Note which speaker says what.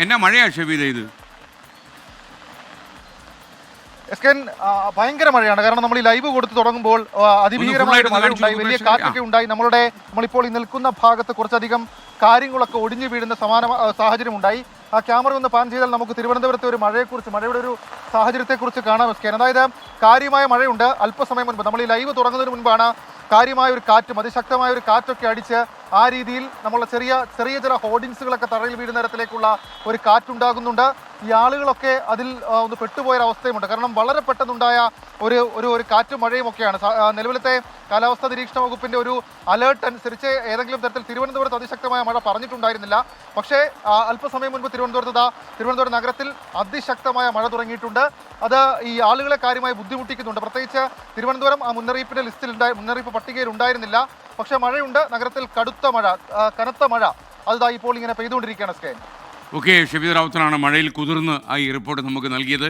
Speaker 1: എന്നാ മഴയാ ഷെബീദ ഇത്?
Speaker 2: എസ്കൻ ഭയങ്കര മഴയാണ്. കാരണം നമ്മൾ ഈ ലൈവ് കൊടുത്ത് തുടങ്ങുമ്പോൾ അതിഭീകരമായ മഴ ഉണ്ടായി, വലിയ കാറ്റൊക്കെ ഉണ്ടായി. നമ്മളിപ്പോൾ ഈ നിൽക്കുന്ന ഭാഗത്ത് കുറച്ചധികം കാര്യങ്ങളൊക്കെ ഒടിഞ്ഞു വീഴുന്ന സമാന സാഹചര്യം ഉണ്ടായി. ആ ക്യാമറ ഒന്ന് പാൻ ചെയ്താൽ നമുക്ക് തിരുവനന്തപുരത്തെ ഒരു മഴയുടെ ഒരു സാഹചര്യത്തെക്കുറിച്ച് കാണാം എസ്കൻ. അതായത് കാര്യമായ മഴയുണ്ട്. അല്പസമയം മുൻപ് നമ്മൾ ഈ ലൈവ് തുടങ്ങുന്നതിന് മുൻപാണ് കാര്യമായ ഒരു കാറ്റും അതിശക്തമായ ഒരു കാറ്റൊക്കെ അടിച്ച് ആ രീതിയിൽ നമ്മളെ ചെറിയ ചില ഹോർഡിങ്സുകളൊക്കെ തറയിൽ വീഴുന്ന തരത്തിലേക്കുള്ള ഒരു കാറ്റുണ്ടാകുന്നുണ്ട്. ഈ ആളുകളൊക്കെ അതിൽ ഒന്ന് പെട്ടുപോയൊരവസ്ഥയുമുണ്ട്. കാരണം വളരെ പെട്ടെന്നുണ്ടായ ഒരു കാറ്റും മഴയും ഒക്കെയാണ്. നിലവിലത്തെ കാലാവസ്ഥാ നിരീക്ഷണ വകുപ്പിന്റെ ഒരു അലേർട്ട് അനുസരിച്ച് ഏതെങ്കിലും തരത്തിൽ തിരുവനന്തപുരത്ത് അതിശക്തമായ മഴ പറഞ്ഞിട്ടുണ്ടായിരുന്നില്ല. പക്ഷേ അല്പസമയം മുൻപ് തിരുവനന്തപുരം നഗരത്തിൽ അതിശക്തമായ മഴ തുടങ്ങിയിട്ടുണ്ട്. അത് ഈ ആളുകളെ കാര്യമായി ബുദ്ധിമുട്ടിക്കുന്നുണ്ട്. പ്രത്യേകിച്ച് തിരുവനന്തപുരം ആ മുന്നറിയിപ്പ് പട്ടികയിൽ ഉണ്ടായിരുന്നില്ല. പക്ഷേ മഴയുണ്ട്. നഗരത്തിൽ കനത്ത മഴ അത് ഇപ്പോൾ ഇങ്ങനെ പെയ്തുകൊണ്ടിരിക്കുകയാണ്.
Speaker 1: ഓക്കെ, ഷെബീദ് റാവുത്തറാണ് മഴയിൽ കുതിർന്ന് ഈ റിപ്പോർട്ട് നമുക്ക് നൽകിയത്.